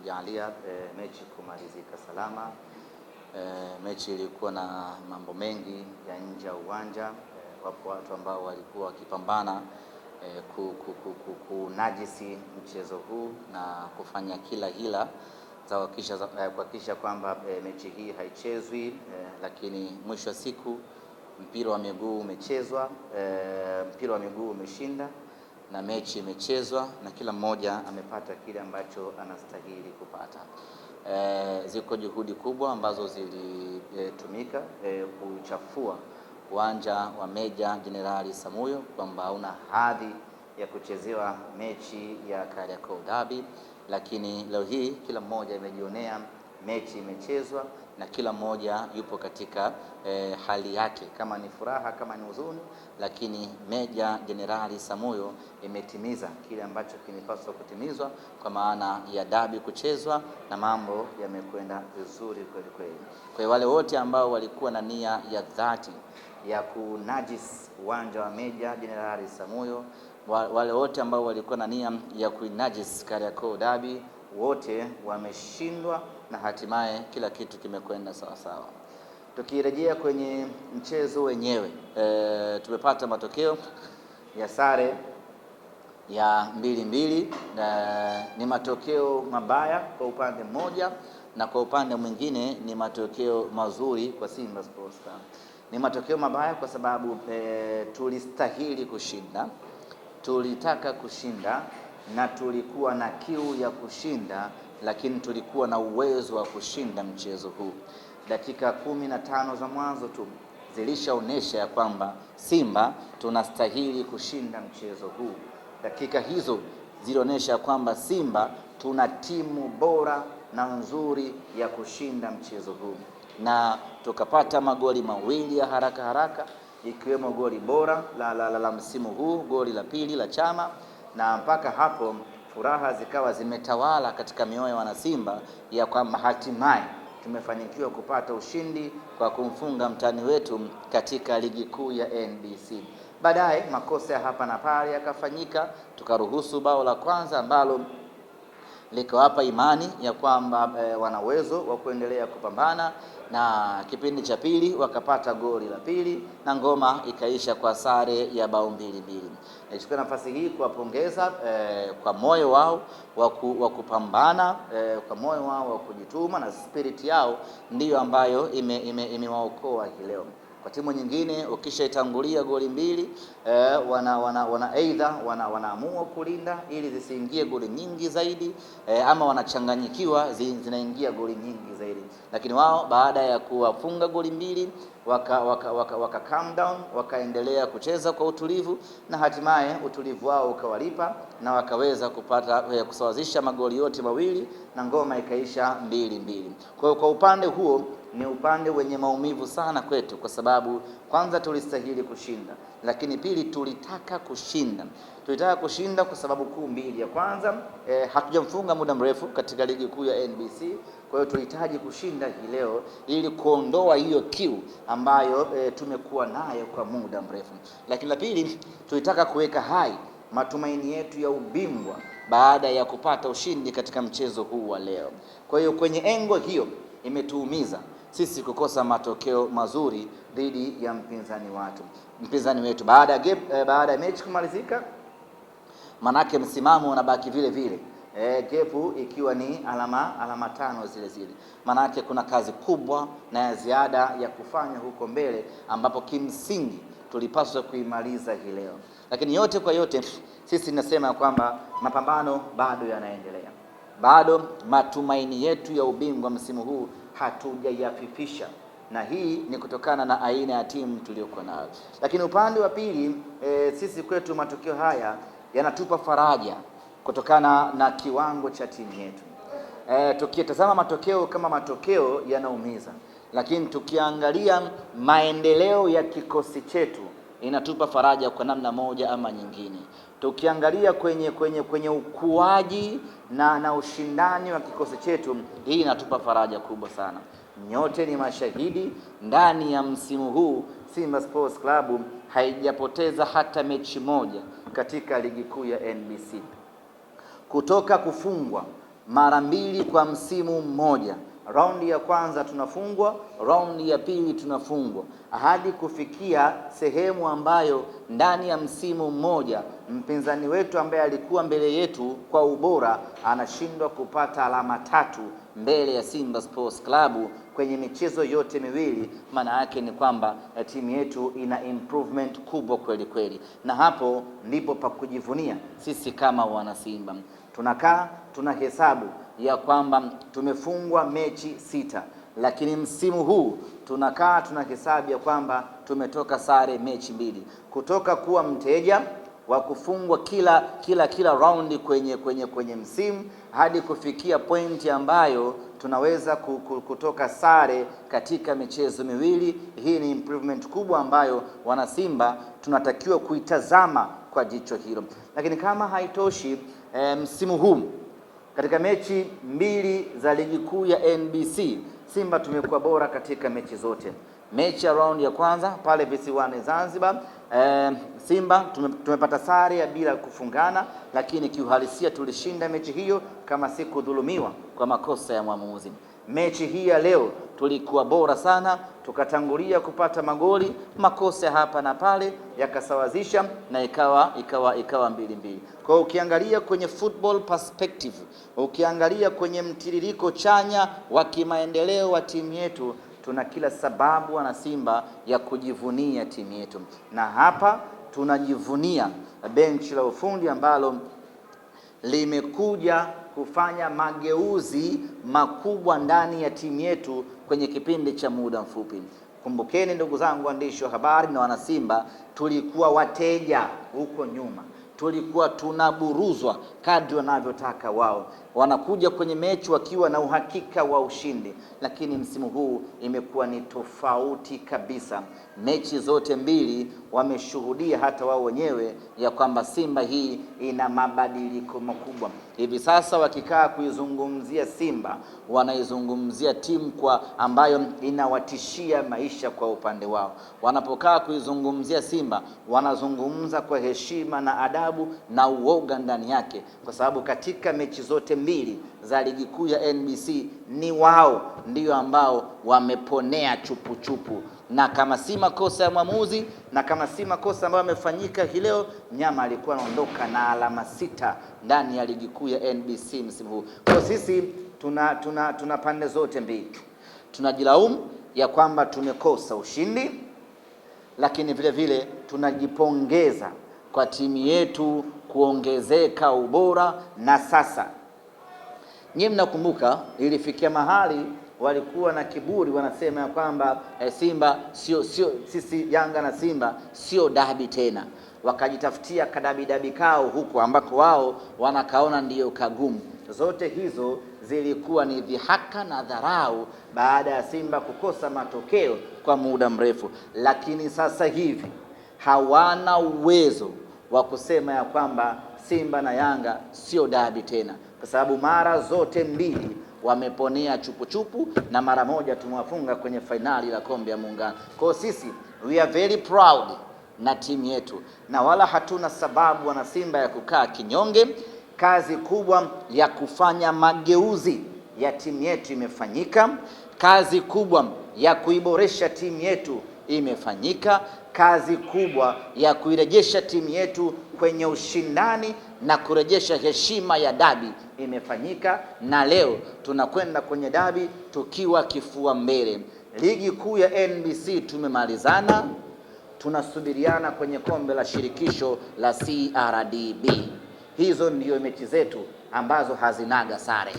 kujalia mechi kumalizika salama. Mechi ilikuwa na mambo mengi ya nje ya uwanja. Wapo watu ambao walikuwa wakipambana kunajisi mchezo huu na kufanya kila hila za kuhakikisha kwamba mechi hii haichezwi, lakini mwisho wa siku mpira wa miguu umechezwa, mpira wa miguu umeshinda na mechi imechezwa na kila mmoja amepata kile ambacho anastahili kupata. Ziko juhudi kubwa ambazo zilitumika kuchafua uwanja wa Meja Jenerali Samuyo kwamba hauna hadhi ya kuchezewa mechi ya Kariakoo Derby, lakini leo hii kila mmoja amejionea mechi imechezwa na kila mmoja yupo katika hali yake, kama ni furaha, kama ni huzuni, lakini Meja Jenerali Samuyo imetimiza kile ambacho kinipaswa kutimizwa kwa maana ya dabi kuchezwa na mambo yamekwenda vizuri kweli kweli. Kwa hiyo wale wote ambao walikuwa na nia ya dhati ya kunajis uwanja wa Meja Jenerali Samuyo, wale wote ambao walikuwa na nia ya kuinajis Kariakoo Derby, wote wameshindwa na hatimaye kila kitu kimekwenda sawa sawa. Tukirejea kwenye mchezo wenyewe, tumepata matokeo ya sare ya 2-2. Ni matokeo mabaya kwa upande mmoja na kwa upande mwingine ni matokeo mazuri kwa Simba Sports Club. Ni matokeo mabaya kwa sababu tulistahili kushinda, tulitaka kushinda na tulikuwa na kiu ya kushinda, lakini tulikuwa na uwezo wa kushinda mchezo huu. Dakika 15 za mwanzo tu zilishaonesha ya kwamba Simba tunastahili kushinda mchezo huu. Dakika hizo zilionyesha kwamba Simba tuna timu bora na nzuri ya kushinda mchezo huu, na tukapata magoli mawili ya haraka haraka, ikiwemo goli bora la msimu huu, goli la pili la Chama, na mpaka hapo furaha zikawa zimetawala katika mioyo ya wanasimba ya kwamba hatimaye tumefanikiwa kupata ushindi kwa kumfunga mtani wetu katika ligi kuu ya NBC. Baadaye makosa ya hapa na pale yakafanyika, tukaruhusu bao la kwanza ambalo likawapa imani ya kwamba wana uwezo wa kuendelea kupambana, na kipindi cha pili wakapata goli la pili na ngoma ikaisha kwa sare ya bao 2-2. Nichukue nafasi hii kuwapongeza kwa moyo wao wa kupambana, kwa moyo wao wa kujituma, na spirit yao ndiyo ambayo imewaokoa hii leo. Kwa timu nyingine ukishaitangulia goli mbili, wanaamua kulinda ili zisiingie goli nyingi zaidi, ama wanachanganyikiwa zinaingia goli nyingi zaidi. Lakini wao baada ya kuwafunga goli mbili waka calm down, wakaendelea kucheza kwa utulivu, na hatimaye utulivu wao ukawalipa na wakaweza kupata kusawazisha magoli yote mawili na ngoma ikaisha 2-2. Kwa upande huo ni upande wenye maumivu sana kwetu, kwa sababu kwanza tulistahili kushinda, lakini pili tulitaka kushinda. Tulitaka kushinda kwa sababu kuu mbili. Ya kwanza, hatujamfunga muda mrefu katika ligi kuu ya NBC, kwa hiyo tulihitaji kushinda hii leo ili kuondoa hiyo kiu ambayo tumekuwa nayo kwa muda mrefu. Lakini la pili, tulitaka kuweka hai matumaini yetu ya ubingwa baada ya kupata ushindi katika mchezo huu wa leo. Kwa hiyo kwenye engo hiyo imetuumiza sisi kukosa matokeo mazuri dhidi ya mpinzani wetu baada ya mechi kumalizika. Manake msimamo unabaki vile vile, gepu ikiwa ni alama 5 zile zile. Manake kuna kazi kubwa na ya ziada ya kufanya huko mbele, ambapo kimsingi tulipaswa kuimaliza hii leo. Lakini yote kwa yote sisi tunasema kwamba mapambano bado yanaendelea, bado matumaini yetu ya ubingwa msimu huu hatujayafifisha, na hii ni kutokana na aina ya timu tuliyokuwa nayo. Lakini upande wa pili, sisi kwetu matokeo haya yanatupa faraja kutokana na kiwango cha timu yetu. Tukitazama matokeo kama matokeo yanaumiza, lakini tukiangalia maendeleo ya kikosi chetu inatupa faraja kwa namna moja ama nyingine. Tukiangalia kwenye ukuaji na ushindani wa kikosi chetu, hii inatupa faraja kubwa sana. Nyote ni mashahidi, ndani ya msimu huu Simba Sports Club haijapoteza hata mechi moja katika ligi kuu ya NBC. Kutoka kufungwa mara 2 kwa msimu mmoja. Raundi ya kwanza tunafungwa, raundi ya pili tunafungwa, hadi kufikia sehemu ambayo ndani ya msimu mmoja mpinzani wetu ambaye alikuwa mbele yetu kwa ubora anashindwa kupata alama 3 mbele ya Simba Sports Club kwenye michezo yote miwili. Maana yake ni kwamba timu yetu ina improvement kubwa kweli kweli, na hapo ndipo pa kujivunia sisi kama wana Simba. Tunakaa tunahesabu ya kwamba tumefungwa mechi 6, lakini msimu huu tunakaa tunahesabu ya tumetoka sare mechi 2, kutoka kuwa mteja wa kufungwa kila raundi kwenye msimu hadi kufikia pointi ambayo tunaweza kutoka sare katika michezo miwili. Hii ni improvement kubwa ambayo wana Simba tunatakiwa kuitazama kwa jicho hilo. Lakini kama haitoshi, msimu huu katika mechi 2 za ligi kuu ya NBC Simba tumekuwa bora katika mechi zote. Mechi ya round ya kwanza pale visiwani Zanzibar, Simba tumepata sare ya bila kufungana, lakini kiuhalisia tulishinda mechi hiyo kama si kudhulumiwa kwa makosa ya mwamuzi. Mechi hii ya leo tulikuwa bora sana, tukatangulia kupata magoli, makosa hapa na pale yakasawazisha na ikawa 2-2. Kwa ukiangalia kwenye football perspective, ukiangalia kwenye mtiririko chanya wa kimaendeleo wa timu yetu, tuna kila sababu wana Simba ya kujivunia timu yetu, na hapa tunajivunia benchi la ufundi ambalo limekuja kufanya mageuzi makubwa ndani ya timu yetu kwenye kipindi cha muda mfupi. Kumbukeni ndugu zangu waandishi wa habari na wana Simba, tulikuwa wateja huko nyuma, tulikuwa tunaburuzwa kadri wanavyotaka wao, wanakuja kwenye mechi wakiwa na uhakika wa ushindi. Lakini msimu huu imekuwa ni tofauti kabisa. Mechi zote 2 wameshuhudia hata wao wenyewe ya kwamba Simba hii ina mabadiliko makubwa. Hivi sasa wakikaa kuizungumzia Simba, wanaizungumzia timu ambayo inawatishia maisha kwa upande wao. Wanapokaa kuizungumzia Simba, wanazungumza kwa heshima na adabu na uoga ndani yake, kwa sababu katika mechi zote 2 za ligi kuu ya NBC ni wao ndio ambao wameponea chupu. Na kama si makosa ya mwamuzi, na kama si makosa ambayo yamefanyika hii leo, Nyama alikuwa anaondoka na alama 6 ndani ya ligi kuu ya NBC msimu huu. Kwa sisi tuna pande zote 2. Tunajilaumu ya kwamba tumekosa ushindi, lakini vile vile tunajipongeza kwa timu yetu kuongezeka ubora. Na sasa nyinyi mnakumbuka ilifikia mahali walikuwa na kiburi, wanasema ya kwamba Simba sisi Yanga na Simba sio dabi tena, wakajitafutia kadabi kao huko ambako wao wanakaona ndiyo kagumu. Zote hizo zilikuwa ni dhihaka na dharau baada ya Simba kukosa matokeo kwa muda mrefu. Lakini sasa hivi hawana uwezo wa kusema ya kwamba Simba na Yanga sio dabi tena, kwa sababu mara zote 2 wameponea chupu na mara moja tumewafunga kwenye fainali la kombe ya Muungano. Kwa sisi we are very proud na timu yetu, na wala hatuna sababu wana Simba ya kukaa kinyonge. Kazi kubwa ya kufanya mageuzi ya timu yetu imefanyika. Kazi kubwa ya kuiboresha timu yetu imefanyika. Kazi kubwa ya kuirejesha timu yetu kwenye ushindani na kurejesha heshima ya dabi imefanyika, na leo tunakwenda kwenye dabi tukiwa kifua mbele. Ligi kuu ya NBC tumemalizana, tunasubiriana kwenye kombe la shirikisho la CRDB. Hizo ndio mechi zetu ambazo hazinaga sare.